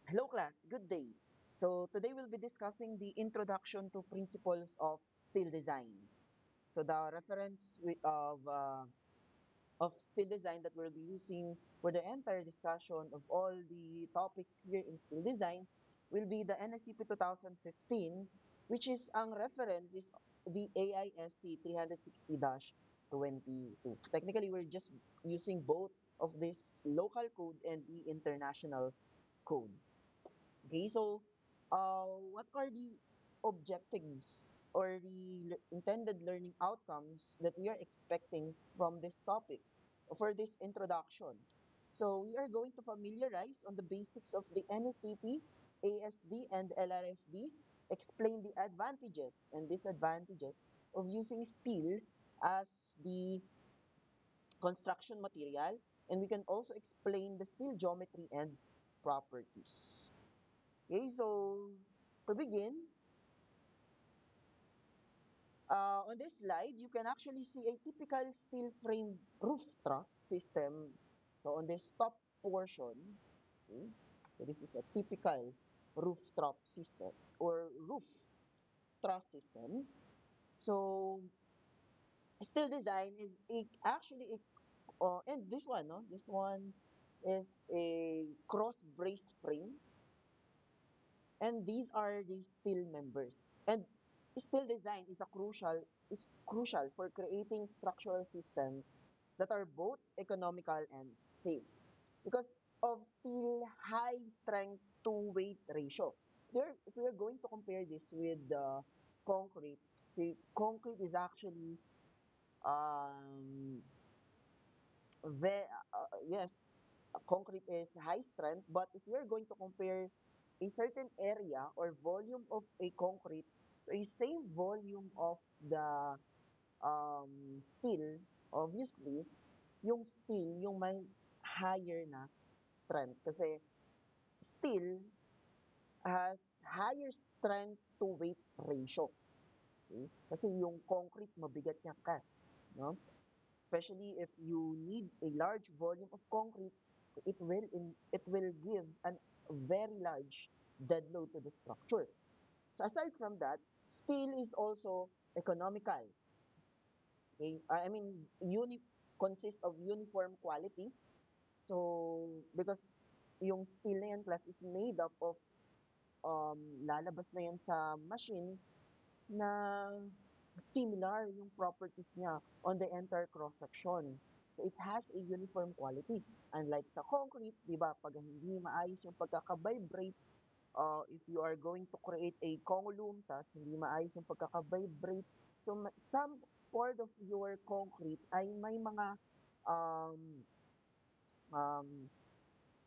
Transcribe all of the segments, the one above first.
Hello class, good day. So today we'll be discussing the introduction to principles of steel design. So the reference of steel design that we'll be using for the entire discussion of all the topics here in steel design will be the NSCP 2015, which is ang reference is the AISC 360-22. Technically, we're just using both of this local code and the international code. Okay, so what are the objectives or the intended learning outcomes that we are expecting from this topic for this introduction? So we are going to familiarize on the basics of the NSCP, ASD, and LRFD, explain the advantages and disadvantages of using steel as the construction material, and we can also explain the steel geometry and properties. Okay, so to begin, on this slide, you can actually see a typical steel frame roof truss system. So on this top portion, okay, so this is a typical roof truss system or roof truss system. So steel design is actually and this one, no, this one is a cross brace frame, and these are the steel members. And steel design is crucial for creating structural systems that are both economical and safe because of steel high strength to weight ratio. There, if we are going to compare this with concrete, see, concrete is actually um, yes, concrete is high strength, but if you're going to compare a certain area or volume of a concrete to a same volume of the steel, obviously, yung steel, yung may higher na strength. Kasi steel has higher strength to weight ratio. Okay? Kasi yung concrete, mabigat niya kas. No? Especially if you need a large volume of concrete, it will give an very large dead load to the structure. So aside from that, steel is also economical. Okay? I mean, consists of uniform quality. So because yung steel na yan plus is made up of lalabas na yan sa machine na similar yung properties niya on the entire cross-section. So it has a uniform quality. Unlike sa concrete, di ba, pag hindi maayos yung pagkakabibrate, if you are going to create a column, tas hindi maayos yung pagkakabibrate, so some part of your concrete ay may mga um, um,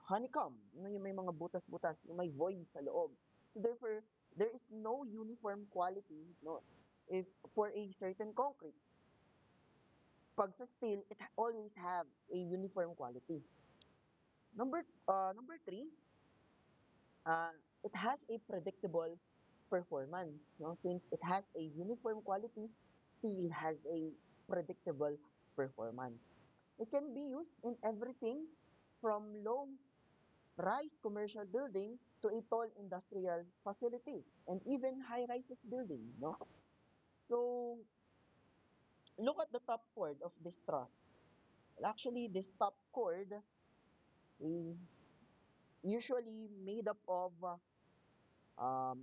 honeycomb, yung may mga butas-butas, yung may void sa loob. So therefore, there is no uniform quality, no, if for a certain concrete. Pag sa steel, it always have a uniform quality. Number three, uh, it has a predictable performance. No? Since it has a uniform quality, steel has a predictable performance. It can be used in everything from low rise commercial building to a tall industrial facilities and even high-rises building, no? So, look at the top chord of this truss. Well, actually, this top chord is usually made up of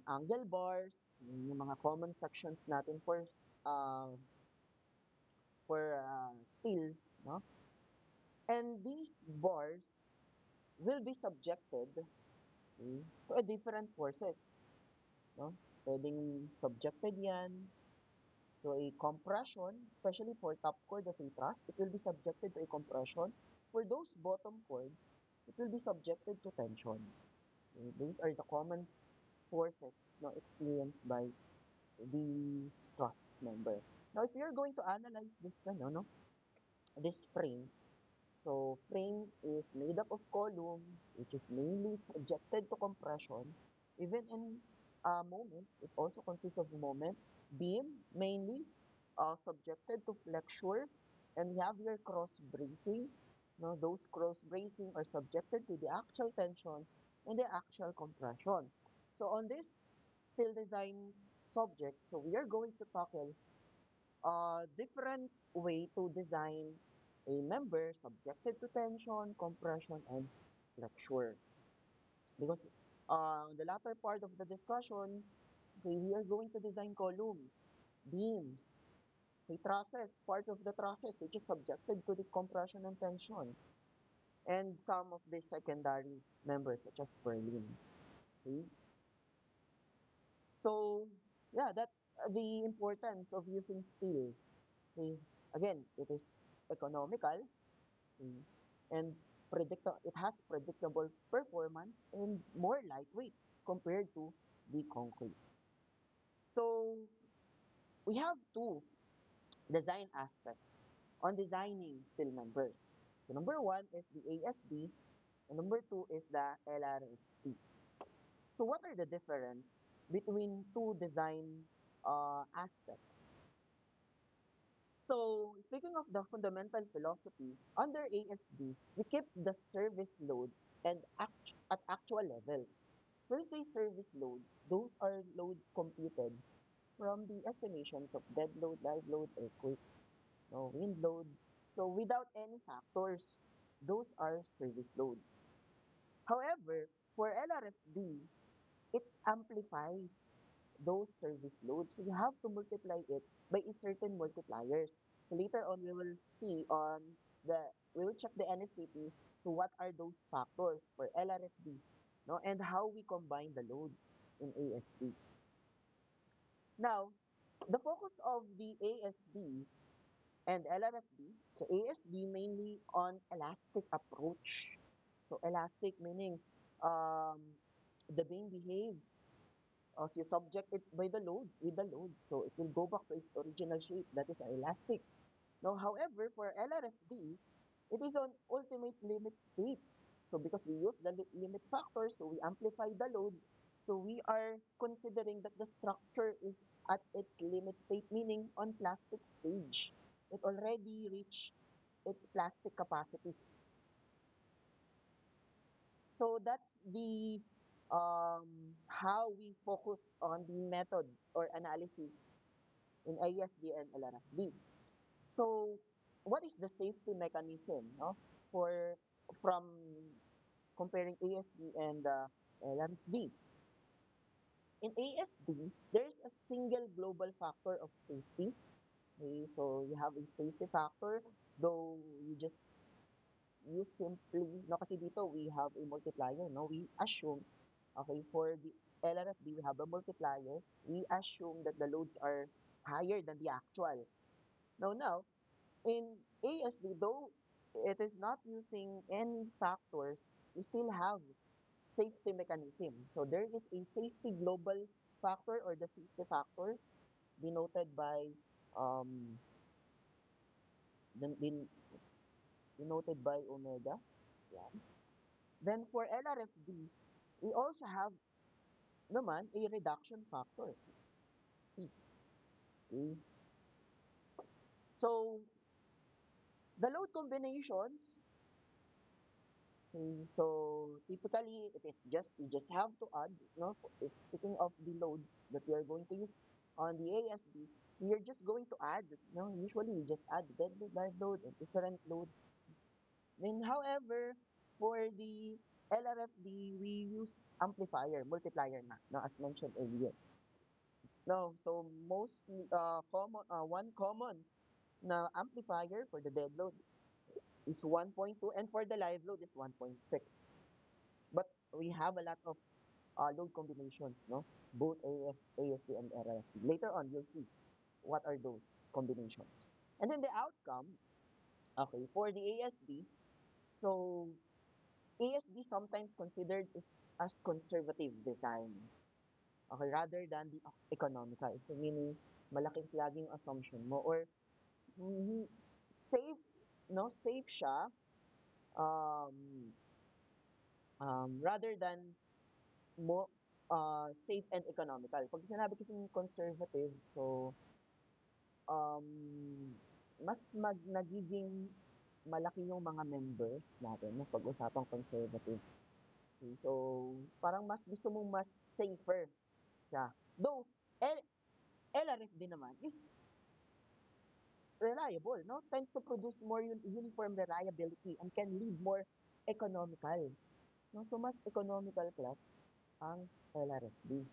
angle bars, yung mga common sections natin for steels, no? And these bars will be subjected, okay, to a different forces, no? Pwedeng subjected yan to a compression, especially for top chord of a truss, it will be subjected to a compression. For those bottom chord, it will be subjected to tension. Okay? These are the common forces, no, experienced by these truss member. Now, if you're going to analyze this, this frame, so frame is made up of column, which is mainly subjected to compression. Even in moment, it also consists of moment. Beam, mainly subjected to flexure. And you have your cross bracing. No, those cross bracing are subjected to the actual tension. and the axial compression. So on this steel design subject, so we are going to tackle a different way to design a member subjected to tension, compression, and flexure. Because the latter part of the discussion, okay, we are going to design columns, beams, a trusses, part of the trusses which is subjected to the compression and tension, and some of the secondary members such as purlins. Okay? So, yeah, that's the importance of using steel. Okay? Again, it is economical, okay, and it has predictable performance and more lightweight compared to the concrete. So, we have two design aspects on designing steel members. So, number one is the ASB, and number two is the LRFP. So what are the difference between two design aspects? So speaking of the fundamental philosophy, under ASD, we keep the service loads at actual levels. When we say service loads, those are loads computed from the estimations of dead load, live load, earthquake, no, wind load. So without any factors, those are service loads. However, for LRFD, it amplifies those service loads. So you have to multiply it by a certain multipliers. So later on, we will check the NSTP. So what are those factors for LRFD, no, and how we combine the loads in ASB. Now, the focus of the ASB and LRFD, so ASB mainly on elastic approach. So elastic meaning the beam behaves as you subject it by the load with the load. So it will go back to its original shape, that is elastic. Now, however, for LRFD, it is on ultimate limit state. So because we use the limit factor, so we amplify the load. So we are considering that the structure is at its limit state, meaning on plastic stage. It already reached its plastic capacity. So that's the how we focus on the methods or analysis in ASD and LRFD. So what is the safety mechanism, no, for from comparing ASD and LRFD? In ASD, there's a single global factor of safety. Okay, so you have a safety factor, though you simply, no, kasi dito we have a multiplier, no? We assume, okay, for the LRFD, we have a multiplier. We assume that the loads are higher than the actual. Now, in ASD, though it is not using any factors, we still have safety mechanism. So there is a safety global factor or the safety factor denoted by um, denoted by omega. Yeah. Then for LRFD, we also have naman a reduction factor. Okay. So the load combinations, so typically it is just you just have to add, if speaking of the loads that we are going to use on the ASD, we are just going to add, usually we just add dead load, live load, and different load. Then however, for the LRFD, we use amplifier, multiplier na, no, as mentioned earlier. No, so one common na amplifier for the dead load is 1.2 and for the live load is 1.6. But we have a lot of load combinations, no? Both ASD and RFD. Later on, you'll see what are those combinations. And then the outcome, okay, for the ASD, so ASD sometimes considered as conservative design, okay, rather than the economical. So meaning, malaking laging assumption mo or mm, safe, no, safe siya um, rather than mo safe and economical. Pag sinabi kasing conservative, so nagiging malaki yung mga members natin, no, pag usapang conservative. Okay, so parang mas gusto mong mas safer siya. Though L LRFD naman is reliable, no? Tends to produce more uniform reliability and can lead more economical. No? So mas economical class ang LRFD.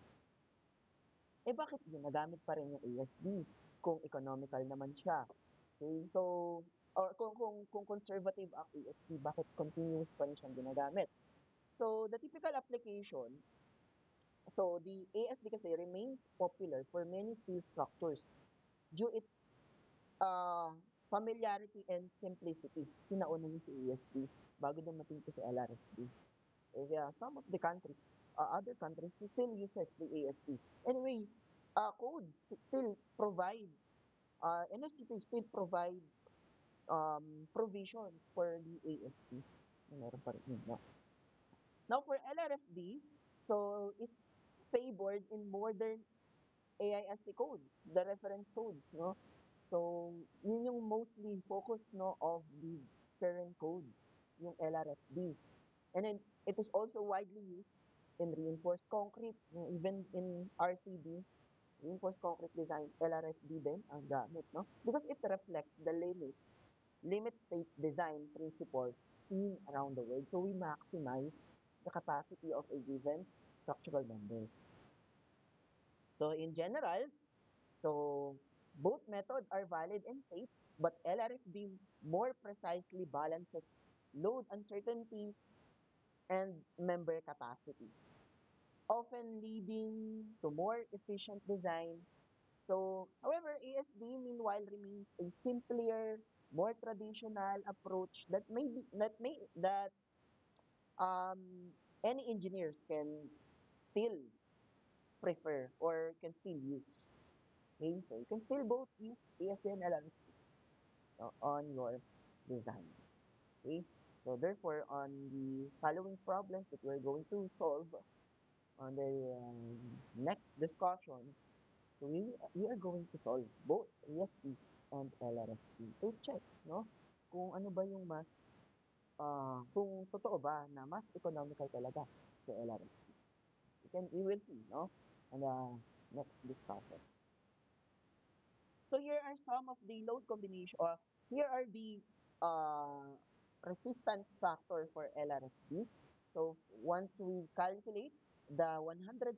Eh bakit ginagamit pa rin yung ASD kung economical naman siya? Okay, so or kung conservative ang ASD, bakit continuous pa rin siyang ginagamit? So the typical application, so the ASD kasi remains popular for many steel structures due its familiarity and simplicity. Sinauna niyo si ASD bago dumating to si LRFD. Eh, yeah, some of the other countries still uses the ASD. Anyway, codes still provides, NSCP still provides provisions for the ASD. Meron pa rin yun, no? Now, for LRFD, so is favored in modern AISC codes, the reference codes, no? So, yun yung mostly focus, no, of the current codes, yung LRFD. And then, it is also widely used in reinforced concrete, even in RCD, reinforced concrete design, LRFD din ang gamit, no? Because it reflects the limit states design principles seen around the world. So, we maximize the capacity of a given structural members. So, in general, so both methods are valid and safe, but LRFD more precisely balances load uncertainties and member capacities, often leading to more efficient design. So, however, ASD meanwhile remains a simpler, more traditional approach that any engineers can still prefer or can still use. Okay, so you can still both use ASD and LRFD on your design. Okay, so therefore, on the following problems that we're going to solve on the next discussion, so we are going to solve both ASD and LRFD to check, no? Kung ano ba yung mas, kung totoo ba na mas economical talaga sa LRFD. We will see, no? On the next discussion. So here are some of the load combination. Here are the uh, resistance factor for LRFD. So once we calculate the 100%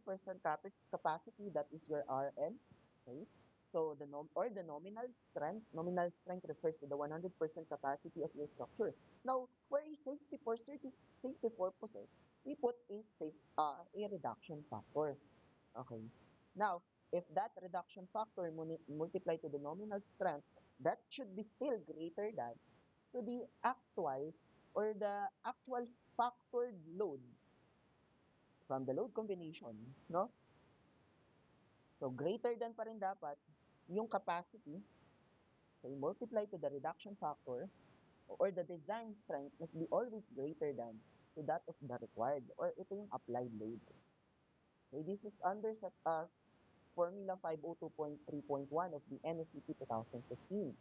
capacity, that is your Rn. Okay. So the nominal strength refers to the 100% capacity of your structure. Now, for a safety purposes, we put a reduction factor. Okay. Now, if that reduction factor multiplied to the nominal strength, that should be still greater than to the actual or the actual factored load from the load combination, no? So, greater than pa rin dapat yung capacity. So, you multiply to the reduction factor or the design strength must be always greater than to that of the required or ito yung applied load. Okay, this is under set as Formula 502.3.1 of the NSCP 2015.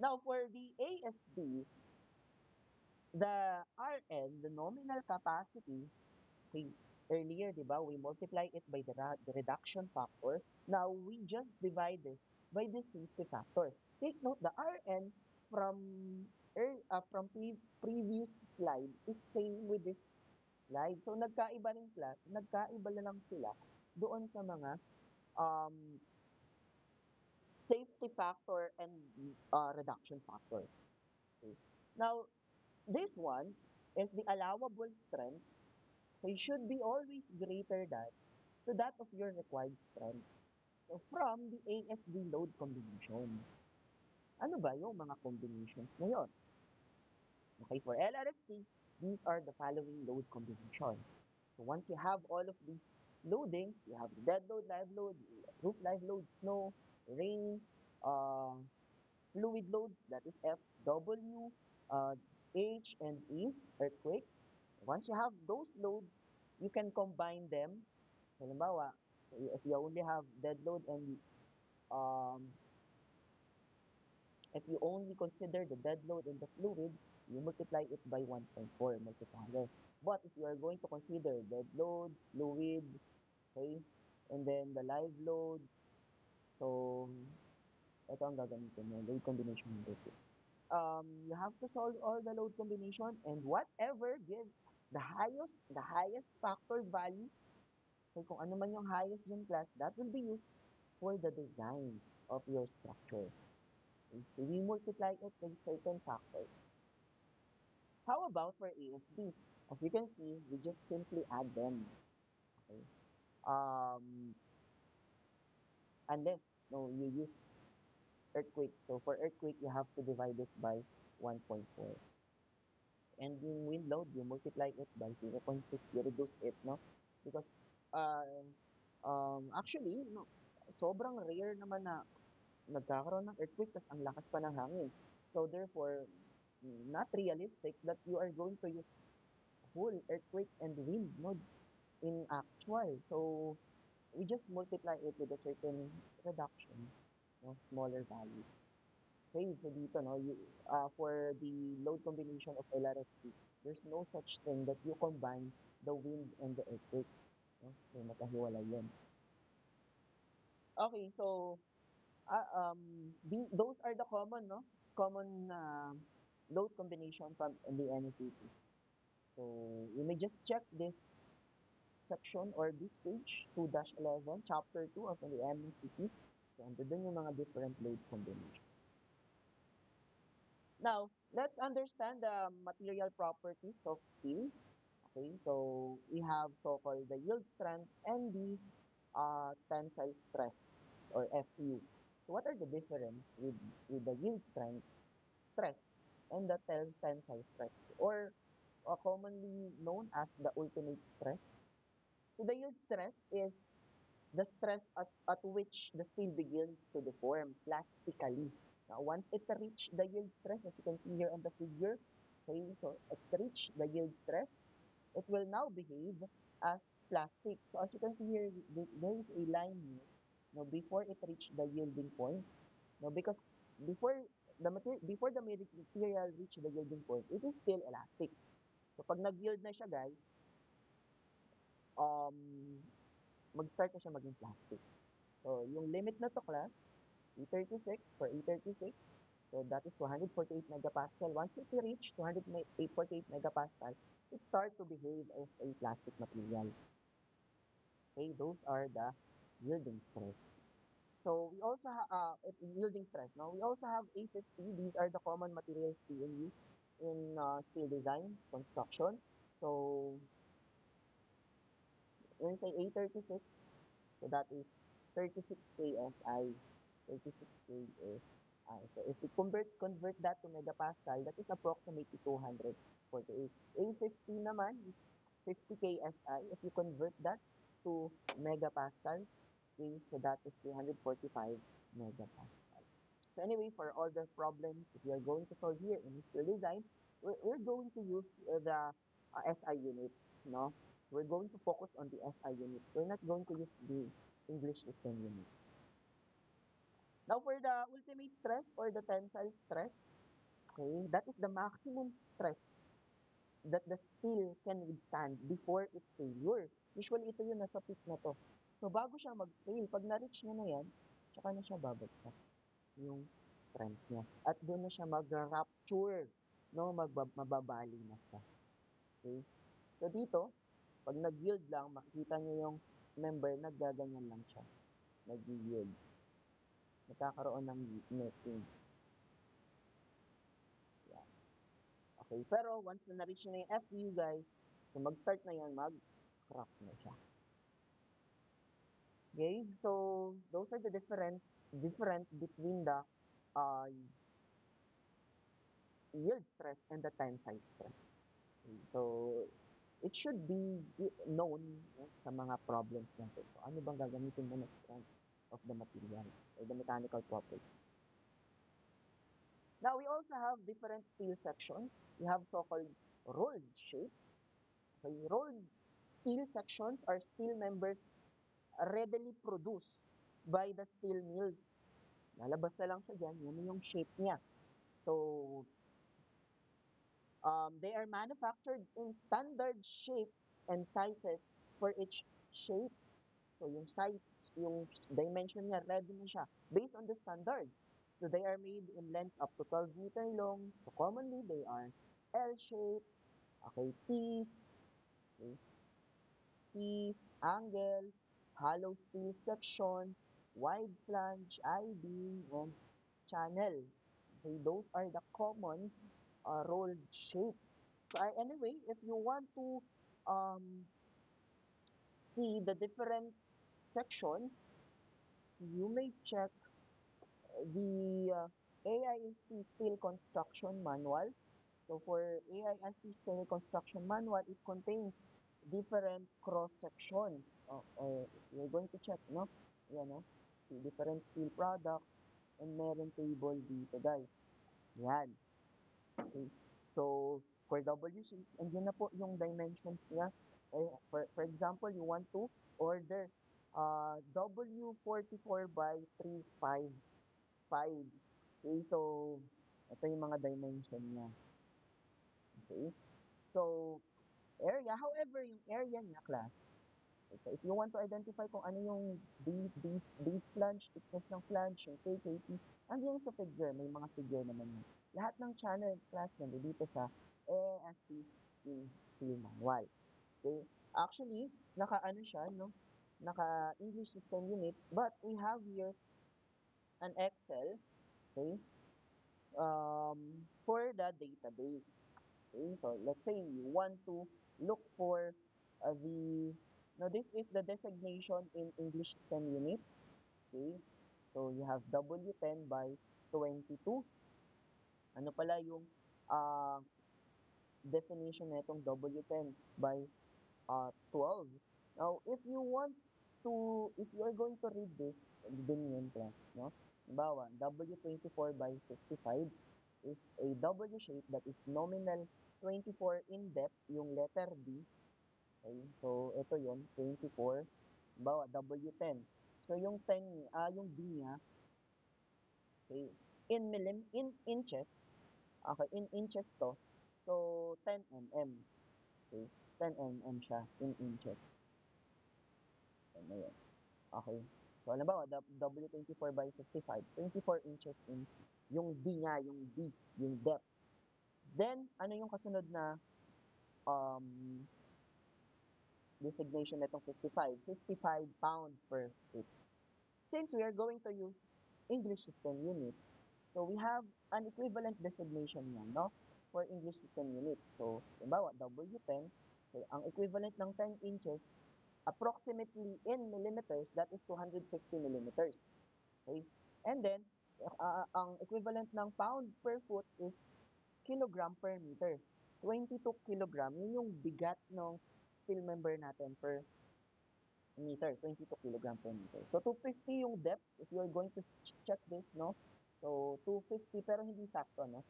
Now, for the ASD, the RN, the nominal capacity, okay, earlier, di ba, we multiply it by the reduction factor. Now, we just divide this by the safety factor. Take note, the RN from previous slide is same with this slide. So, nagkaiba na lang sila doon sa mga um, safety factor and reduction factor. Okay. Now, this one is the allowable strength. So, it should be always greater than to that of your required strength. So, from the ASD load combination. Ano ba yung mga combinations na yon? Okay, for LRFT, these are the following load combinations. So once you have all of these loadings, you have the dead load, live load, roof live load, snow, rain, uh, fluid loads, that is FW, H, and E, earthquake. Once you have those loads, you can combine them. Halimbawa, if you only have dead load and um, if you only consider the dead load and the fluid, you multiply it by 1.4 multiplier. But if you are going to consider dead load, fluid, okay, and then the live load, so ito ang gagamitin mo, load combination number 2. You have to solve all the load combination and whatever gives the highest factor values, so kung ano man yung highest dyan class, that will be used for the design of your structure. Okay, so we multiply it by certain factor. How about for ASD? As you can see, we just simply add them. Okay. Um, unless no, you use earthquake. So for earthquake, you have to divide this by 1.4. And yung wind load, you multiply it by 0.6, you reduce it, no? Because, uh, actually, no, sobrang rare naman na nagkakaroon ng earthquake tas ang lakas pa ng hangin. So therefore, not realistic that you are going to use whole earthquake and wind, no, in actual. So we just multiply it with a certain reduction, no, smaller value. Okay, so dito, no, for the load combination of LRFP, there's no such thing that you combine the wind and the earthquake. No? So, nakahiwalay yun. Okay, so, those are the common, no? Common load combination from the NECP. So, you may just check this section or this page, 2-11, chapter 2 of the NECP. So, ando dun yung mga different load combinations. Now, let's understand the material properties of steel. Okay, so we have so-called the yield strength and the tensile stress or FU. So what are the difference with the yield strength stress and the tensile stress, or commonly known as the ultimate stress? So the yield stress is the stress at which the steel begins to deform plastically. Now, once it reach the yield stress, as you can see here on the figure, okay, so it reached the yield stress, it will now behave as plastic. So as you can see here, there is a line here, before it reached the yielding point. Because before the material reach the yielding point, it is still elastic. So pag nag-yield na siya, guys, um, mag-start na siya maging plastic. So, yung limit na to class, E36 for E36, so that is 248 megapascal. Once it reach 248 megapascal, it start to behave as a plastic material. Okay, those are the yielding stress. So we also have yielding stress. Now we also have A50. These are the common materials being used in steel design construction. So when we say A36, so that is 36 KSI, 36 KSI. So if we convert that to megapascal, that is approximately 248. A50 naman is 50 KSI. If you convert that to megapascal, okay, so that is 345 megapascal. So anyway, for all the problems that we are going to solve here in steel design, we're going to use the SI units, no? We're going to focus on the SI units. We're not going to use the English system units. Now, for the ultimate stress or the tensile stress, okay, that is the maximum stress that the steel can withstand before its failure. Usually, ito yung nasa peak na to. So, bago siya mag-fail, pag na-reach niya na yan, tsaka na siya babagsak yung strength niya. At doon na siya mag-rupture, no? Mababali na siya. Okay? So, dito, pag nag-yield lang, makikita niyo yung member, naggaganyan lang siya. Nag-yield. Nagkakaroon ng netting. Yan. Okay, pero once na na-reach na yung FU, guys, so mag-start na yan, mag-crack na siya. Okay, so those are the different between the uh, yield stress and the tensile stress. Okay, so it should be known, sa mga problems natin. So ano bang gagamitin mo na strength of the material or the mechanical property? Now we also have different steel sections. We have so-called rolled shape. Okay, rolled steel sections are steel members readily produced by the steel mills. Lalabas na lang siya dyan, yun yung shape niya. So, They are manufactured in standard shapes and sizes for each shape. So yung size, yung dimension niya, ready na siya based on the standards. So they are made in lengths up to 12-meter long. So commonly they are L shape, okay, T's, okay, T's, angle, hollow steel sections, wide flange, I-beam, and channel. Okay, those are the common rolled shape. So anyway, if you want to um, see the different sections, you may check the AISC steel construction manual. So for AISC steel construction manual, it contains different cross sections. You're going to check, no? Yan, no? The different steel products and meron table dito, guys. Yan. Okay. So, for W sheet, andyan na po yung dimensions niya. For example, you want to order W44 by 355. Okay, so, ito yung mga dimension niya. Okay. So, area, however, yung area niya, class, so if you want to identify kung ano yung base flange, thickness ng flange, yung KKT, andiyan sa figure, may mga figure naman yun. Lahat ng channel class nandito sa ASC steel manual. Okay? Actually, naka-ano siya, no? Naka-English system units, but we have here an Excel, okay, for the database. Okay, so let's say you want to look for now this is the designation in English system units. Okay, so you have W10 by 22. Ano pala yung uh, definition na itong W10 by 12? Now, if you are going to read this, din yun, class, no? Halimbawa, W24 by 55 is a W shape that is nominal 24 in depth, yung letter D. Okay, so ito yun, 24. Halimbawa, W10. So yung 10, yung D niya, okay, in inches, okay, in inches to. So 10 mm, okay, 10 mm siya in inches. Ano yun? Okay. So, halimbawa, W24 by 55, 24 inches in yung D niya, yung D, yung depth. Then, ano yung kasunod na um, designation nitong 55? 55 pound per foot. Since we are going to use English system units, so we have an equivalent designation yan, no? For English system units. So, halimbawa, W10, so, ang equivalent ng 10 inches, approximately in millimeters, that is 250 millimeters. Okay? And then, ang equivalent ng pound per foot is kilogram per meter. 22 kilogram, yun yung bigat ng steel member natin per meter, 22 kilogram per meter. So, 250 yung depth, if you're going to check this, no? So, 250, pero hindi sakto, no?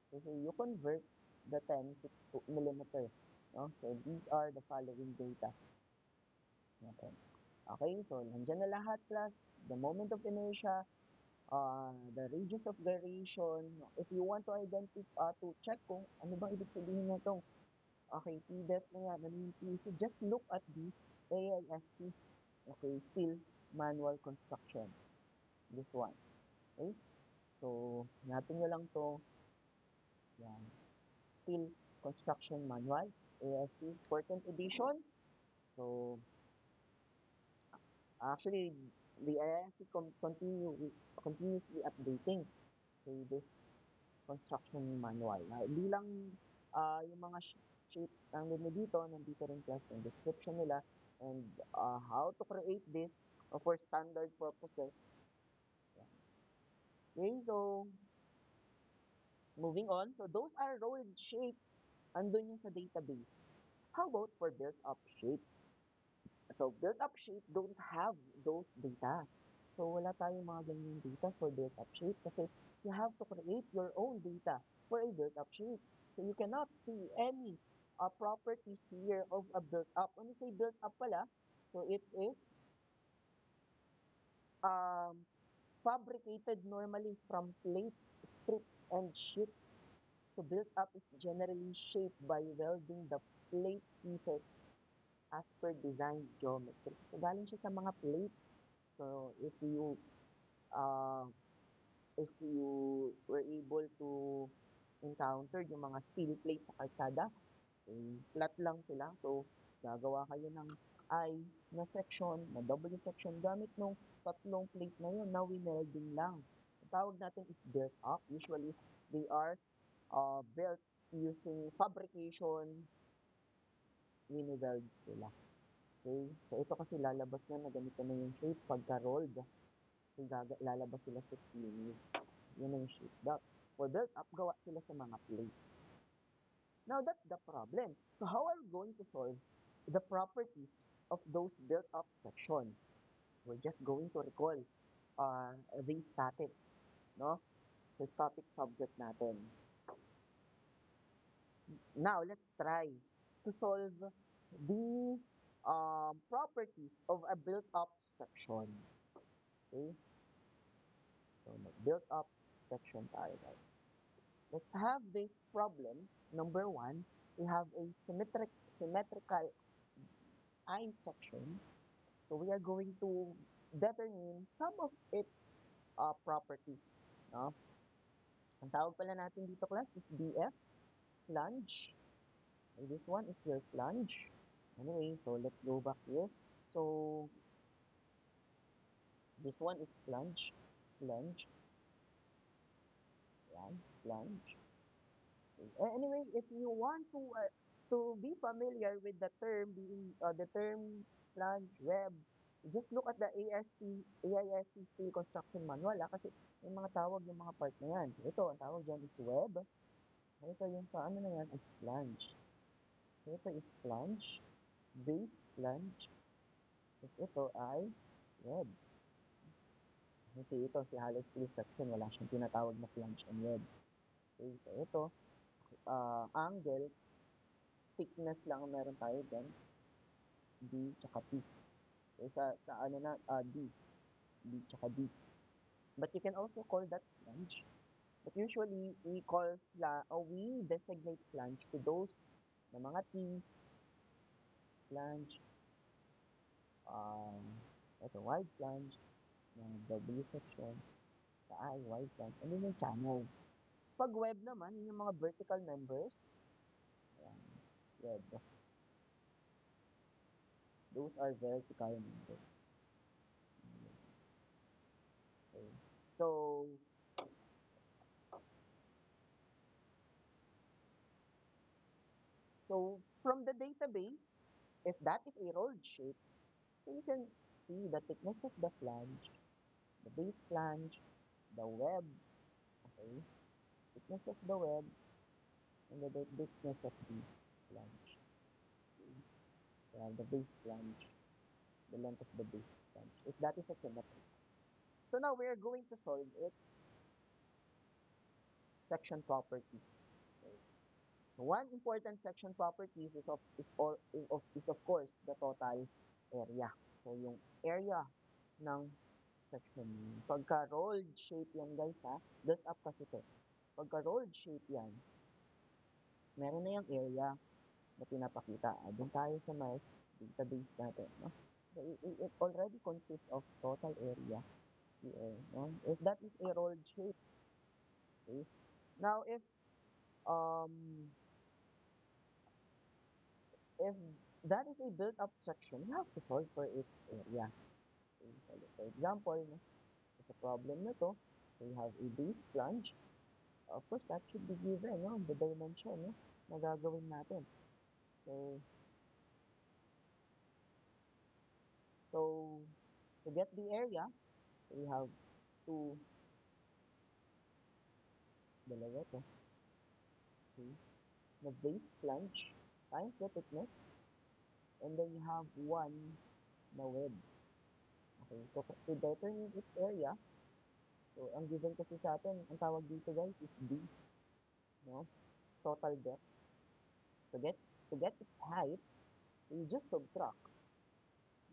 So, you convert the 10 to millimeter, no? So, these are the following data. Okay. Okay, so, nandyan na lahat, plus the moment of inertia, the radius of gyration. If you want to identify, to check kung ano bang ibig sabihin na itong, okay, TDEF na yan, ano yung PC, just look at the AISC, okay, steel manual construction. This one. Okay? So, natin nyo lang to. Yan. Steel construction manual, AISC 14th edition. So, actually, the AISC continuously updating. Okay, this construction manual. Hindi lang yung mga shapes ang dito, nandito rin class yung description nila and how to create this for standard purposes. Okay, so moving on. So those are rolled shape. Andun yun sa database. How about for built-up shape? So built-up shape don't have those data. So wala tayong mga ganyan data for built-up shape kasi you have to create your own data for a built-up shape. So you cannot see any properties here of a built-up. When you say built-up pala, so it is um, fabricated normally from plates, strips, and sheets. So built-up is generally shaped by welding the plate pieces as per design geometry. So galing siya sa mga plate. So uh, if you were able to encounter yung mga steel plate sa kalsada, eh, flat lang sila. So, gagawa kayo ng I na section, na W section gamit nung tatlong plate na yun na winelding lang. Ang tawag natin is built up. Usually, they are built using fabrication, wini-weld sila. Okay? So, ito kasi lalabas na ganito na yung shape pagka rolled. So, lalabas sila sa steel. Yun na yung shape. For built up, gawa sila sa mga plates. Now, that's the problem. So, how are we going to solve the properties of those built-up section? We're just going to recall the statics, no? The static subject natin. Now, let's try to solve the properties of a built-up section. Okay? So, built-up section tayo, guys. Let's have this problem. Number one, we have a symmetrical I section. So we are going to determine some of its properties. No? Ang tawag pala natin dito class is BF, flange. And this one is your flange. Anyway, so let's go back here. So this one is flange, flange, yan, flange. Anyway, if you want to be familiar with the term flange, web, just look at the AISC steel construction manual kasi may mga tawag yung mga part na yan. Ito, ang tawag dyan is web. Ito yung sa ano na yan is flange. Ito is flange, base flange. Tapos ito ay web. Kasi ito, si hollow steel section, wala siyang tinatawag na flange and web. Okay, so ito, angle, thickness lang meron tayo dyan. D tsaka P. So, sa ano na, D tsaka D. But you can also call that flange. But usually, we designate flange to those na mga T's, flange, ito, wide flange, na W section, sa I, wide flange, and then yung channel. Pag web naman, yun yung mga vertical members, ayan, web. Those are vertical members. Okay. So, from the database, if that is a rolled shape, so you can see the thickness of the flange, the base flange, the web, okay, thickness of the web, and the thickness of the flange. Okay. So, the base flange, the length of the base flange, if that is a symmetry. So now we are going to solve its section properties. So, one important section properties is of course the total area. So yung area ng section. Pagka rolled shape yan guys ha, built up kasi ito. Pagka rolled shape yan, meron na yung area na pinapakita. Doon tayo sa my database natin. No? So, it already consists of total area here. No? If that is a rolled shape, okay? Now, if that is a built-up section, you have to solve for its area. Okay? So, for example, no, sa problem na to, we have a base flange. Of course, that should be given, no? The dimension, no? Na gagawin natin. So to get the area, we have to, dalawa to, okay? The base flange times the thickness, and then you have one na width. Okay, so to determine its area, so ang given kasi sa atin, ang tawag dito guys is D, no? Total depth. To get its height, you just subtract,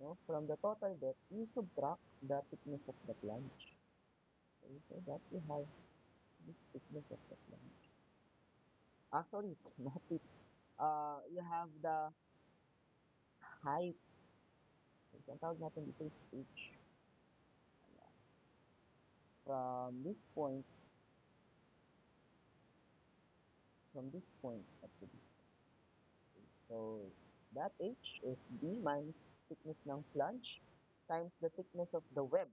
no? From the total depth, you subtract the thickness of the flange. Okay, so that you have this thickness of the flange. Sorry, not it. You have the height. Ang tawag natin dito is h. From this point, up to this. So, that h is b minus thickness ng flange times the thickness of the web.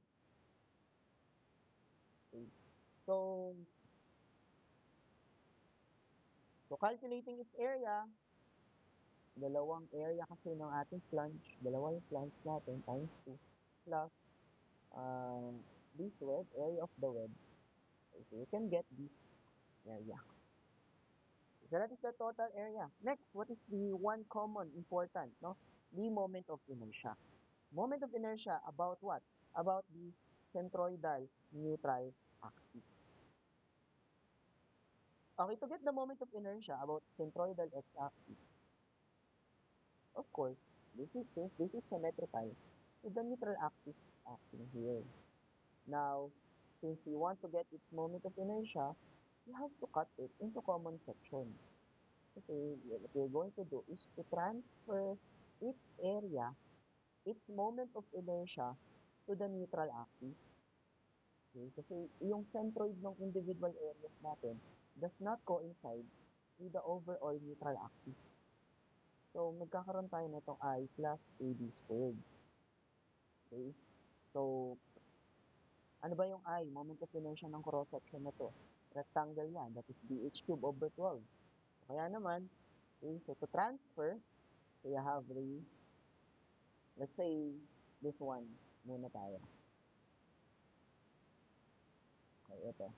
Okay. So, calculating its area, dalawang area kasi ng ating flange, dalawa yung flange natin times 2 plus uh, this web, area of the web. Okay, so you can get this area. So that is the total area. Next, what is the one common important, no? The moment of inertia. Moment of inertia about what? About the centroidal neutral axis. Okay, to get the moment of inertia about centroidal x-axis, of course, since this is symmetrical, so the neutral axis is acting here. Now, since you want to get its moment of inertia, you have to cut it into common sections. Kasi what you're going to do is to transfer its area, its moment of inertia to the neutral axis. Okay? Kasi yung centroid ng individual areas natin does not coincide with the overall neutral axis. So, magkakaroon tayo nitong I plus AB squared. Okay? So, ano ba yung I? Moment of inertia ng cross-section na to. Rectangle yan. That is BH cube over 12. Kaya naman, okay, so to transfer, so you have the, let's say, this one muna tayo. Okay, ito.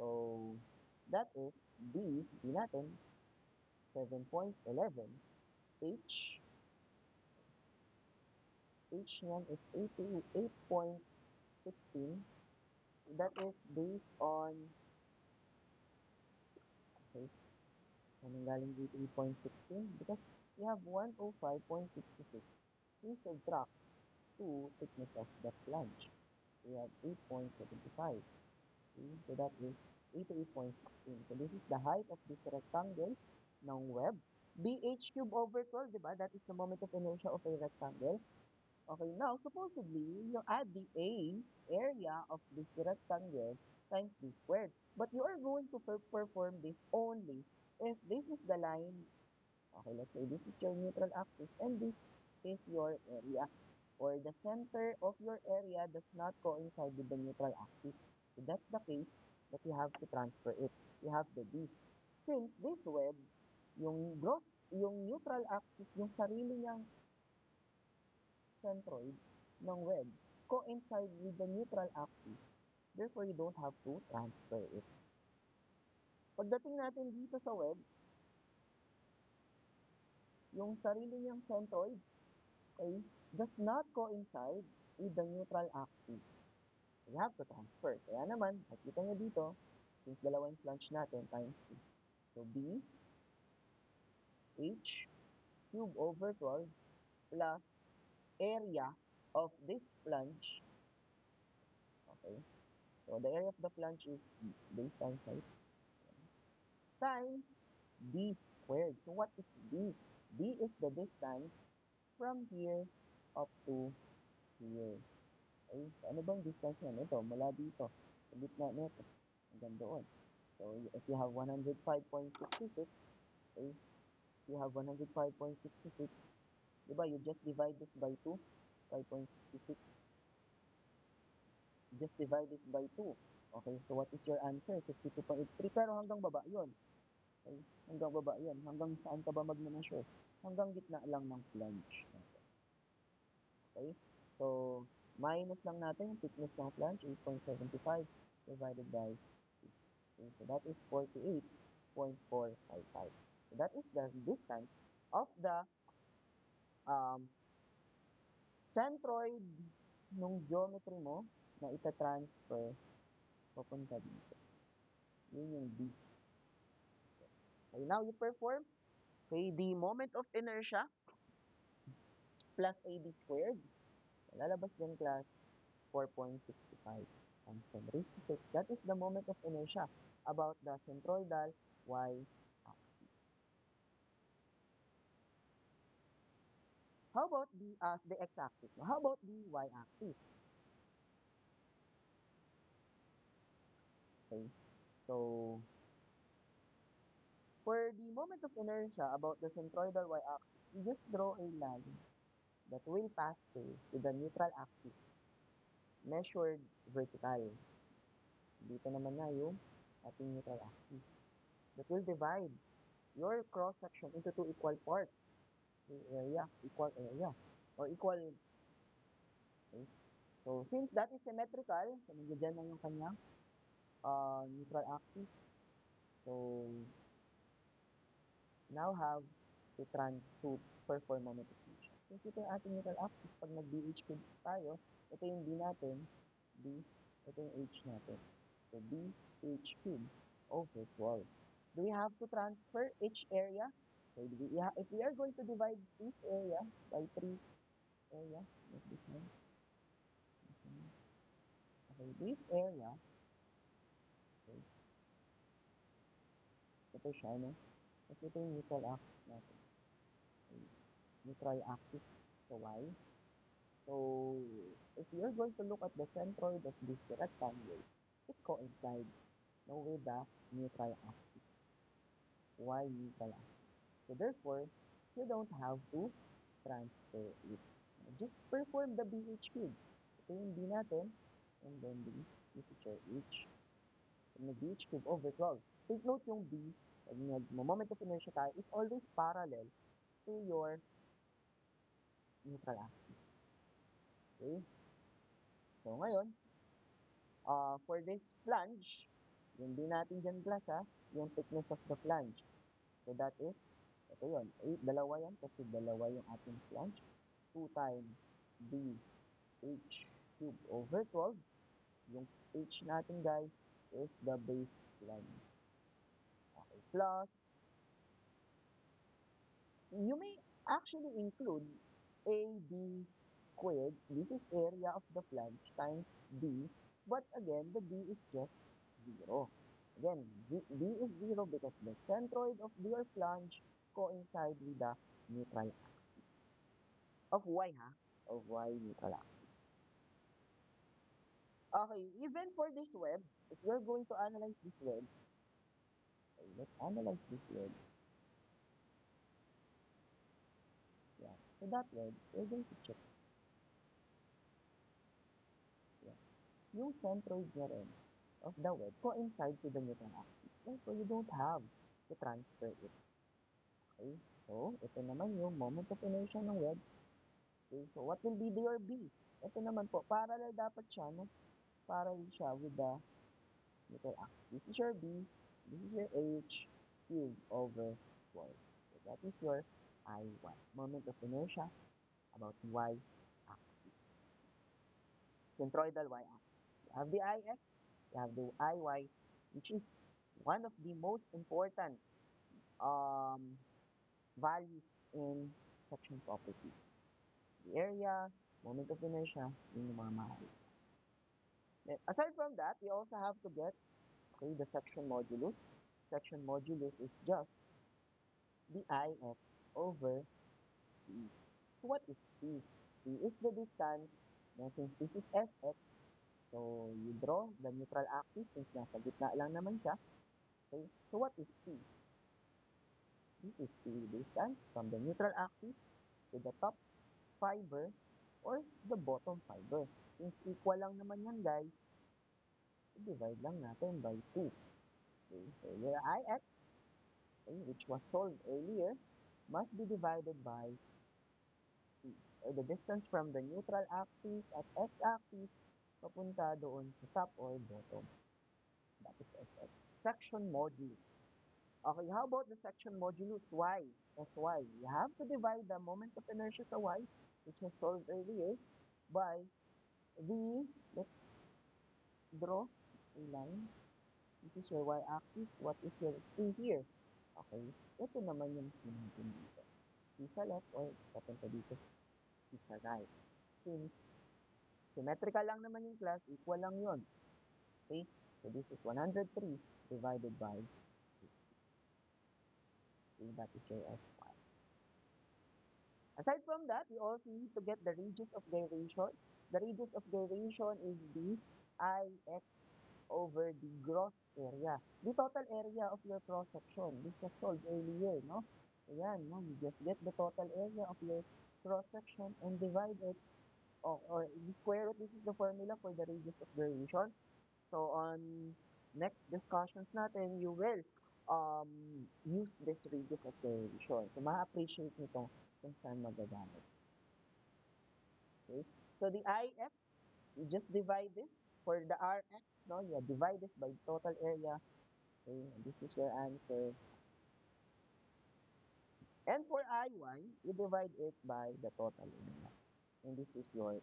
So, that is B natin, 7.11. H niyan is 8.16. That is based on, okay, anong galing dito 8.16? Because we have 105.66. We subtract 2 thickness of the flange. We have 8.75. Okay, so that is 8 to 8.16. So this is the height of this rectangle ng web. BH cube over 12, di ba? That is the moment of inertia of a rectangle. Okay, now, supposedly, you add the A area of this rectangle times B squared. But you are going to perform this only if this is the line. Okay, let's say this is your neutral axis and this is your area. Or the center of your area does not coincide with the neutral axis. If that's the case, that you have to transfer it. You have the B. Since this web, yung neutral axis, yung sarili niyang centroid ng web coincide with the neutral axis. Therefore, you don't have to transfer it. Pagdating natin dito sa web, yung sarili niyang centroid, okay, does not coincide with the neutral axis. You have to transfer. Kaya naman, makikita nyo dito, since dalawa yung flange natin, times 2. So, B, H, cube over 12, plus area of this flange. Okay. So, the area of the flange is base times height. Times B squared. So, what is B? B is the distance from here up to here. Okay? So, ano bang distance yan? Ito, mula dito. Sa gitna nito. Hanggang doon. So, if you have 105.66, okay, if you have 105.66, diba, you just divide this by 2, 5.66, just divide it by 2. Okay, so what is your answer? 52.83, pero hanggang baba yun. Okay, hanggang baba yun. Hanggang saan ka ba mag-measure? Hanggang gitna lang ng flange. Okay, so minus lang natin yung thickness ng flange, 8.75 divided by 6. Okay, so that is 48.455. So that is the distance of the um, centroid nung geometry mo na ita-transfer papunta dito. Yun yung B. Okay, now you perform, okay, the moment of inertia plus AB squared. Lalabas din class 4.65 times 10 raised to 6. That is the moment of inertia about the centroidal y-axis. How about the x-axis? How about the y-axis? Okay. So, for the moment of inertia about the centroidal y-axis, you just draw a line that will pass through to the neutral axis, measured vertical. Dito naman na yung ating neutral axis. That will divide your cross-section into two equal parts. Equal area, or equal, okay? So, since that is symmetrical, so nandiyan na yung kanyang neutral axis. So, now have to perform moment of fusion. Since ito yung ating neutral axis, pag nag-BH cube tayo, ito yung B natin, B, ito yung H natin. So, BH cube over 12. Do we have to transfer each area? So, if we are going to divide this area by 3 area, make this one. Okay, this area, okay, ito siya, no? Kasi ito yung neutral axis natin. Okay, neutral axis, so Y. So, if you're going to look at the centroid of this rectangle, it coincides, no, with the neutral axis, Y neutral axis. So, therefore, you don't have to transfer it. Just perform the BH cube. Ito yung B natin, and then this is your H. So, nag-BH cube over 12. Take note yung B, pag moment of inertia tayo, is always parallel to your neutral axis. Okay? So, ngayon, for this flange, yung din natin dyan class yung thickness of the flange. So that is, ito yun, 8, dalawa yan kasi dalawa yung ating flange. 2 times B H cube over 12. Yung H natin guys is the base flange. Okay, plus, you may actually include AB squared. This is area of the flange times B. But again, the B is just 0. Again, B is 0 because the centroid of your flange coincide with the neutral axis. Of Y, Of Y neutral axis. Okay, even for this web, if you're going to analyze this web, okay, let's analyze this web. Yeah, so that web, we're going to check. Yeah. Yung centroid niya rin of the web coincide to the neutral axis. Therefore, you don't have to transfer it. Okay? So, ito naman yung moment of inertia ng web. Okay? So, what will be your B? Ito naman po, parallel dapat siya, no? Parallel siya with the neutral axis. This is your B. This is your H cube over 12. So, that is your I1. Moment of inertia about Y axis. Centroidal Y axis. You have the IX, you have the IY, which is one of the most important values in section property. The area, moment of inertia, yun yung mga mahal. Aside from that, we also have to get, okay, the section modulus. Section modulus is just the IX over C. So what is C? C is the distance. Now, since this is SX, so you draw the neutral axis since nasa gitna lang naman siya. Okay, so what is C? This is the distance from the neutral axis to the top fiber or the bottom fiber. Since equal lang naman yan guys, divide lang natin by 2. Okay, so your Ix, okay, which was solved earlier, must be divided by C, or the distance from the neutral axis at x-axis papunta doon sa top or bottom. That is Sx. Section modulus. Okay, how about the section modulus y? Sy. You have to divide the moment of inertia sa y, which was solved earlier, by the, let's draw a line. This is your y-axis. What is your c here? Okay, ito naman yung c natin dito. C sa left or papunta dito C sa right. Since symmetrical lang naman yung class, equal lang yun. Okay, so this is 103 divided by 50. Okay, that is your F1. Aside from that, you also need to get the radius of gyration. The radius of gyration is the Ix over the gross area. The total area of your cross section. This was solved earlier, no? Ayan, no? You just get the total area of your cross section and divide it, or the square root. This is the formula for the radius of gyration. So on next discussions natin, you will use this radius of gyration. So ma-appreciate nito kung saan magagamit. Okay? So the Ix, you just divide this for the Rx, no? You divide this by total area. Okay, and this is your answer. And for Iy, you divide it by the total area. And this is your.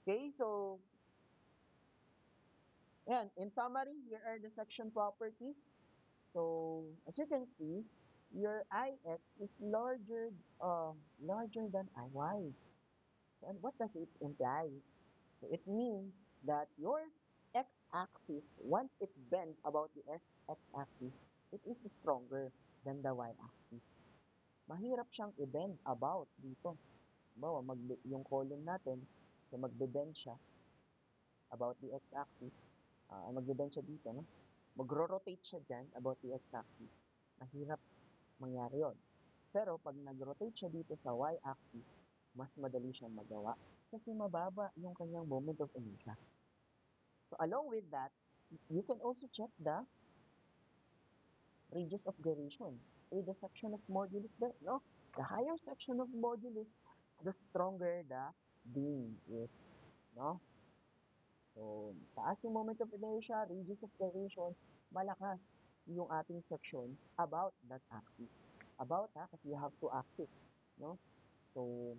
Okay, so yan. In summary, here are the section properties. So as you can see, your Ix is larger than Iy. And what does it imply? So it means that your x-axis, once it bends about the x-axis, it is stronger than the y-axis. Mahirap siyang i-bend about dito. Bawa, yung column natin, so magbe-bend siya about the x-axis. Magbe-bend siya dito, no? Magro-rotate siya dyan about the x-axis. Mahirap mangyari yon. Pero pag nag-rotate siya dito sa y-axis, mas madali siyang magawa kasi mababa yung kanyang moment of inertia. So along with that, you can also check the radius of gyration with the section of modulus there, no? The higher section of modulus, the stronger the beam is, no? So, taas yung moment of inertia, radius of gyration, malakas yung ating section about that axis. About, kasi you have to axis, no? So,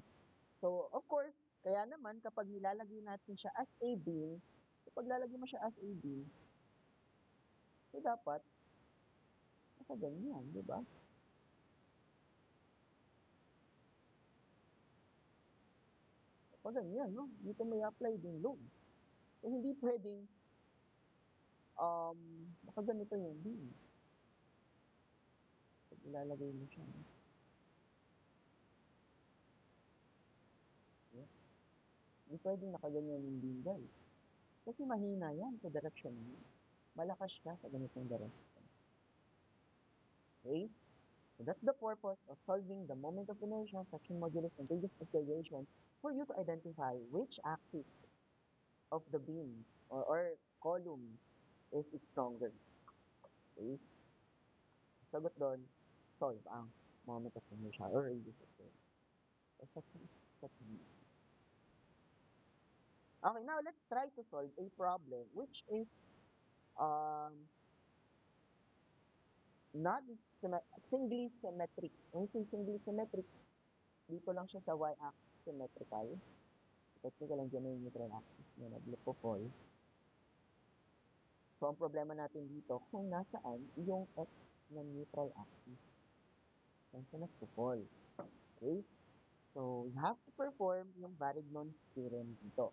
of course, kaya naman kapag nilalagay natin siya as a beam, kapag lalagay mo siya as a beam, so dapat nakaganyan, di ba? Kapag ganyan, no? Dito may apply din load. So, hindi pwedeng nakaganito yung beam. Pag ilalagay mo siya, no? Yeah. Hindi pwedeng nakaganyan yung beam, guys. Kasi mahina yan sa direction mo. Malakas siya sa ganitong direction. Okay? So that's the purpose of solving the moment of inertia, section modulus, and radius of gyration for you to identify which axis of the beam or column is stronger. Okay? Sagot doon, solve ang moment of inertia or radius of gyration. Okay, now let's try to solve a problem which is um, not singly symmetric. When you say singly symmetric, dito lang siya sa y-axis symmetrical. Technical lang dyan yung neutral axis na naglupo-fall. So, ang problema natin dito, kung nasaan yung x ng neutral axis. Saan siya nagpo-fall. Okay? So, you have to perform yung Varignon's theorem dito.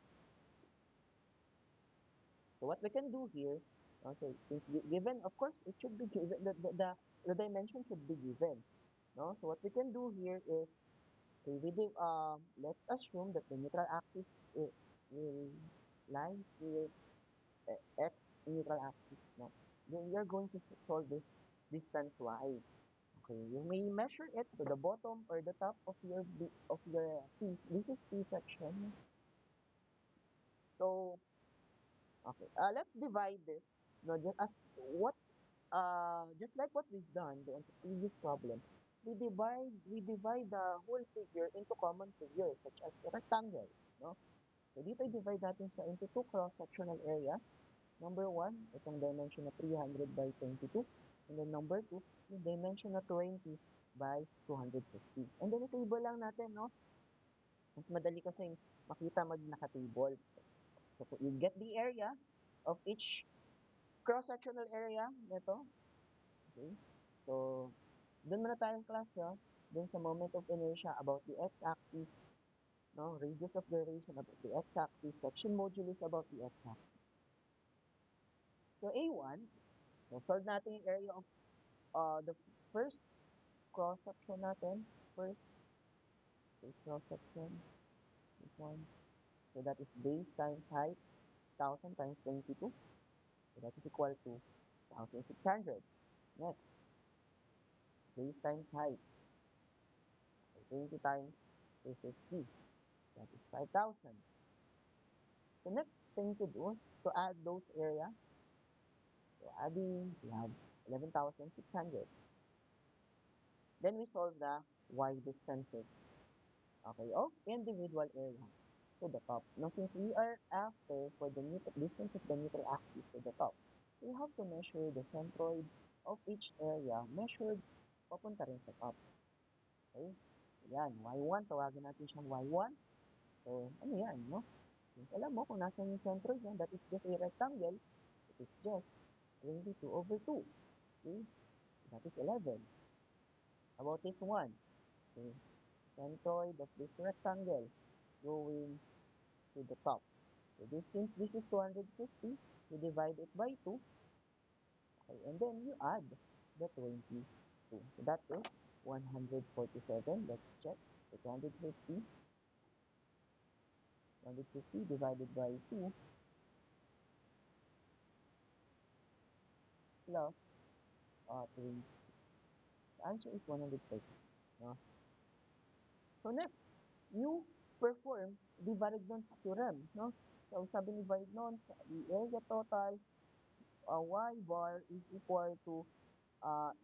So, what we can do here, okay, since given, of course, it should be given, the dimension should be given. No? So, what we can do here is, okay, let's assume that the neutral axis will lies with x neutral axis. No? Then you're going to solve this distance y. Okay, you may measure it to the bottom or the top of your piece. This is P section. So, okay, let's divide this. No, just like what we've done on the previous problem. We divide the whole figure into common figures such as a rectangle. No? So dito i-divide natin siya into two cross-sectional areas. Number 1, itong dimension na 300 by 22. And then number 2, yung dimension na 20 by 250. And then i-table lang natin, no? Mas madali kasi makita naka-table. So you get the area of each cross-sectional area nito. Okay? So, dun muna tayong class, no? Dun sa moment of inertia about the x-axis, no? Radius of gyration about the x-axis, section modulus about the x-axis. So A1, So, solve natin yung area of the first cross-section natin. First cross-section, this one. So, that is base times height, 1,000 times 22. So, that is equal to 1,600. Next, base times height. So, 20 times 250. That is 5,000. The next thing to do to add those area, so adding, we have 11,600. Then we solve the y distances, okay, of individual area to the top. Now, since we are after for the distance of the neutral axis to the top, we have to measure the centroid of each area measured papunta rin sa top. Okay? Yan, y1, tawagin natin siyang y1. So, ano yan, no? Since alam mo kung nasan yung centroid yan, that is just a rectangle, it is just 22 over 2. Okay? That is 11. How about this one? Okay. Centroid of this rectangle going to the top. So this, since this is 250, you divide it by 2. Okay, and then you add the 22. So that is 147. Let's check. So 250 divided by 2 plus 20. The answer is 130. No? So next, you perform the Varadon's theorem. No? So sabi ni Varadon, the area total y bar is equal to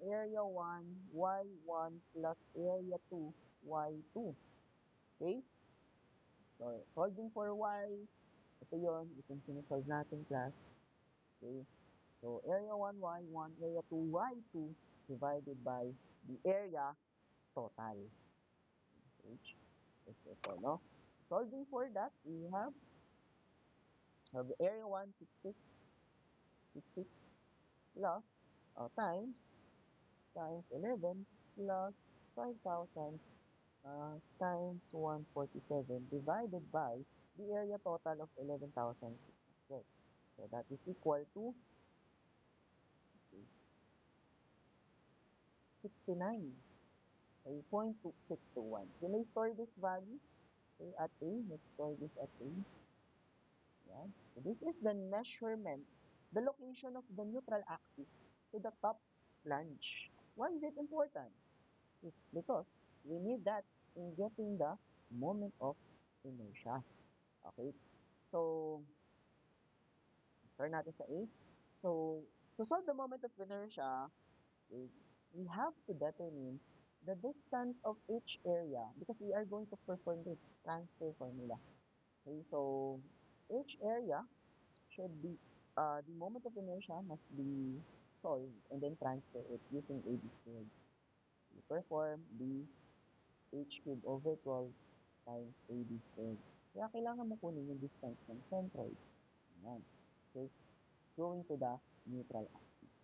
area 1, y1 plus area 2, y2. Okay? So, solving for y, ito yun, itong sinisolve natin class. Okay? So, area 1, y1, area 2, y2 divided by the area total. Which is ito, no? Solving for that, we have area 1, 66 plus times 11 plus 5,000 times 147 divided by the area total of 11,600. So that is equal to 69. Okay, 0.2621. You may store this value, okay, at A. Let's store this at A. Yeah. So this is the measurement, the location of the neutral axis to the top flange. Why is it important? It's because we need that in getting the moment of inertia. Okay? So, start natin sa A. So, to solve the moment of inertia, we have to determine the distance of each area because we are going to perform this transfer formula. Okay, so each area should be, the moment of inertia must be solved and then transfer it using AB squared. We perform the h cubed over 12 times AB squared. Kaya kailangan mo kunin yung distance ng centroid. Ayan. Okay, going to the neutral axis.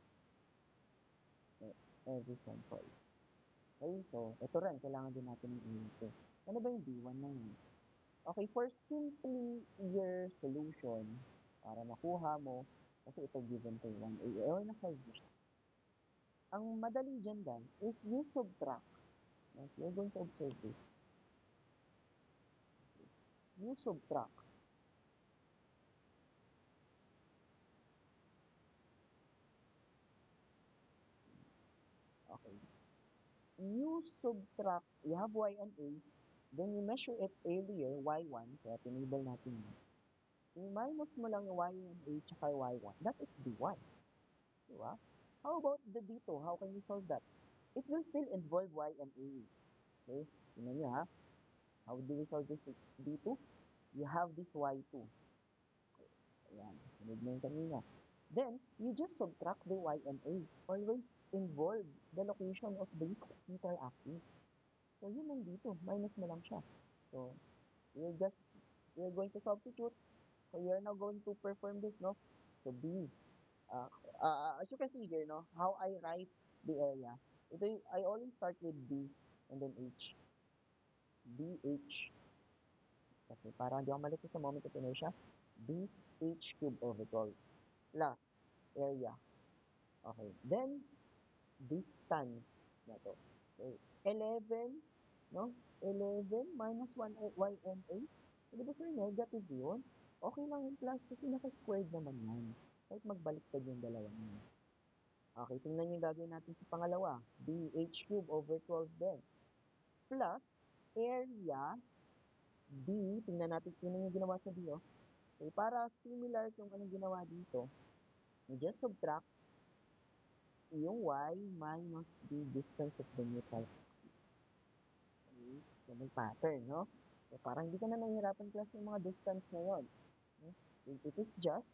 Every centroid. Okay, so ito rin, kailangan din natin ng area. Ano ba yung D1 na yun? Okay, for simpler solution, para makuha mo, kasi ito given kay 1A, or na-solve mo siya. Ang madali dyan guys, is you subtract. Okay, you're going to observe this. You subtract. Okay. You subtract, you have y and a, then you measure it earlier, y1, kaya tinable natin yun. I-minus mo lang yung y and a tsaka y1. That is d1. Diba? How about the d2? How can you solve that? It will still involve y and a. Okay? Tingnan nyo ha. How do we solve this d2? You have this y2. Ayan. Sunod na yung kanina. Then, you just subtract the y and a. Always involve the location of the neutral axis. So, yun nandito. Minus mo lang siya. So, we're going to substitute. So, we are now going to perform this, no? So, B. As you can see here, no? How I write the area. Ito, I always start with B and then H. BH. Kasi para hindi ako malito sa moment of inertia. BH cubed over 12 plus area. Okay. Then, distance na to. So, 11, no? 11 minus 1 YNA. So, di ba sir, negative yun? Okay lang yung plus kasi naka-squared naman yan. Kahit magbaliktad yung dalawa niya. Okay, tingnan yung gagawin natin sa pangalawa. BH cube over 12 din. Plus, area B, tingnan natin, tingnan yung ginawa sa B, oh. Okay, para similar kung anong ginawa dito, you just subtract yung y minus the distance of the neutral axis. Okay, so may pattern, no? So, parang hindi ka na nahihirapan class yung mga distance ngayon. Okay? It is just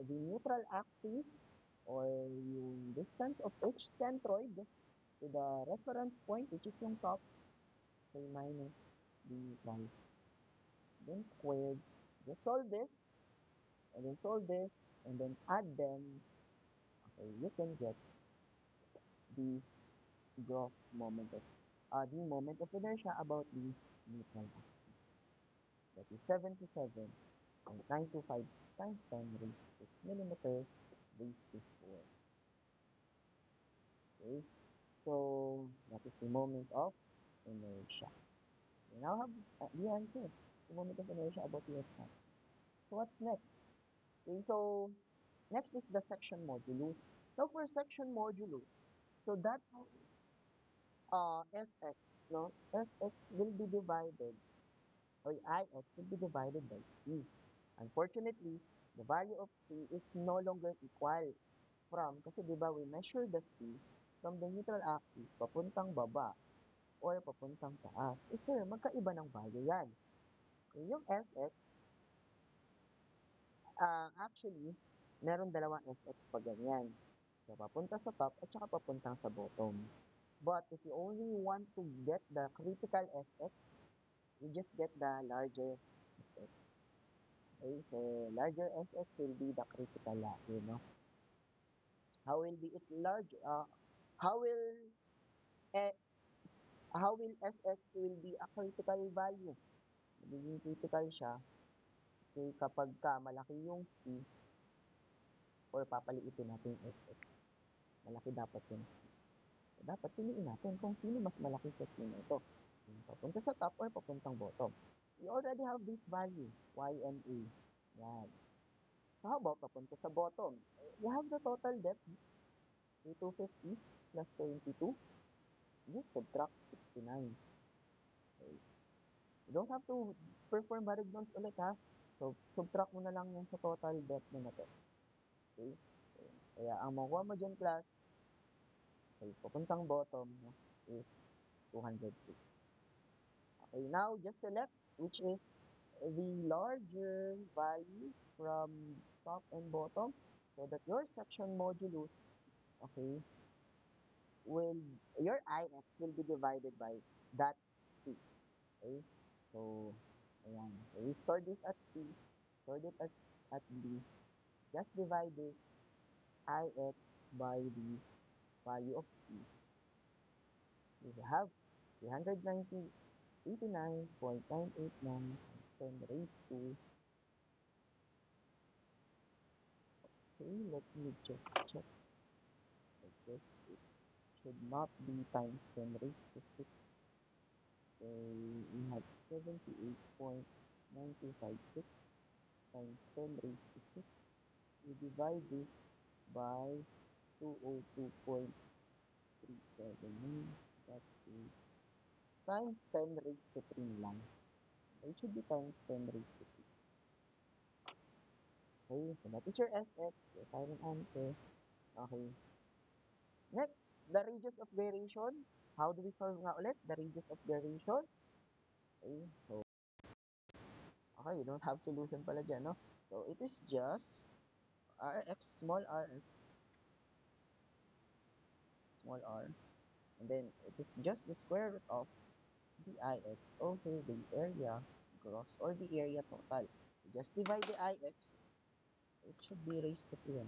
the neutral axis or yung distance of each centroid to the reference point, which is yung top, okay, minus the neutral, then squared. Just solve this, and then solve this, and then add them. Okay, you can get the gross moment of inertia about the neutral axis. That is 77.925 times 10 raised to 6 millimeter raised to 4. Okay, so that is the moment of inertia. We now have the answer. The moment of inertia about the x-axis. So what's next? Okay, so next is the section modulus. Now for section modulus, so that Sx, no? Sx will be divided, or Ix will be divided by C. Unfortunately, the value of C is no longer equal from, kasi di ba we measure the C from the neutral axis papuntang baba or papuntang taas. Eh sir, magkaiba ng value yan. Okay, yung Sx, actually, meron dalawang Sx pa ganyan. So, papunta sa top at saka papuntang sa bottom. But if you only want to get the critical Sx, you just get the larger Sx. Okay, so larger Sx will be the critical value, no? How will be it large? How will how will Sx will be a critical value? Magiging critical siya okay, kapag ka malaki yung C or papaliitin natin yung Sx. Malaki dapat yung C. So, dapat piliin natin kung sino mas malaki sa C na ito. Yung papunta sa top or papuntang bottom. We already have this value, y and a. Yan. So, how about papunta sa bottom? You have the total depth, 250 plus 22. Just subtract 69. Okay. You don't have to perform Barigdons ulit ha. So, subtract mo na lang yung sa total depth mo na to. Okay? So, kaya ang makuha mo dyan class, okay, papuntang bottom no, is 250. Okay, now just select which is the larger value from top and bottom so that your section modulus, okay, will, your Ix will be divided by that C. Okay, so, ayan. So, we store this at C, store it at B, just divide this Ix by the value of C. We have 389.989 10 raised to, okay, let me just check. I guess it should not be times 10 raised to 6. So we have 78.9256 times 10 raised to 6. We divide this by 202.379. That is times 10 raised to 3 lang. It should be times 10 raised to 3. Okay, so that is your SX, your final answer. Okay. Next, the radius of gyration. How do we solve nga ulit? The radius of gyration. Okay, so, okay, you don't have solution pala dyan, no? So, it is just Rx, small r, and then it is just the square root of the Ix over the area gross or the area total. Just divide the Ix. It should be raised to 3.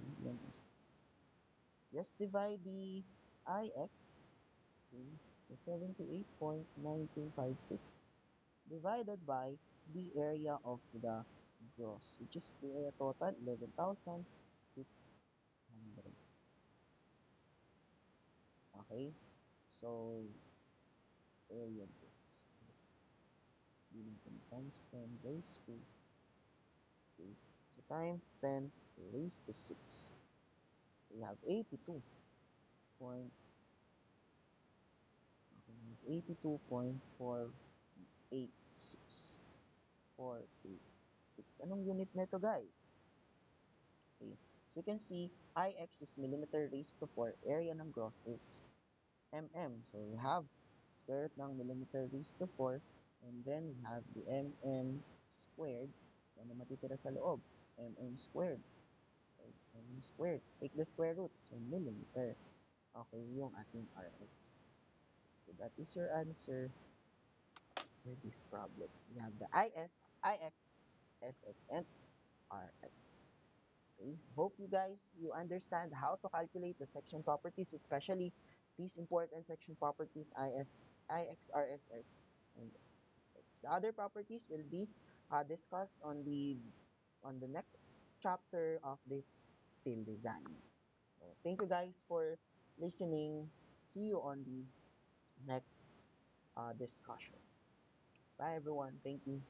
Just divide the Ix. Okay, so 78.9256 divided by the area of the gross, which is the area total, 11,600. Okay, so area base given times 10 raised to 2. So times 10 raised to 6. So you have 82 point, okay, 82.486. 486. Anong unit nito, guys? Okay. So you can see, Ix is millimeter raised to 4. Area ng gross is mm. So we have square root ng millimeter raised to 4. And then we have the mm squared. So ano matitira sa loob? Mm squared. Okay, mm squared. Take the square root. So millimeter. Okay, yung ating Rx. So that is your answer for this problem. So you have the Ix, Sx, and Rx. Okay, so hope you understand how to calculate the section properties, especially these important section properties IX, RSS, and SX. The other properties will be discussed on the next chapter of this steel design. So thank you guys for listening. See you on the next discussion. Bye everyone. Thank you.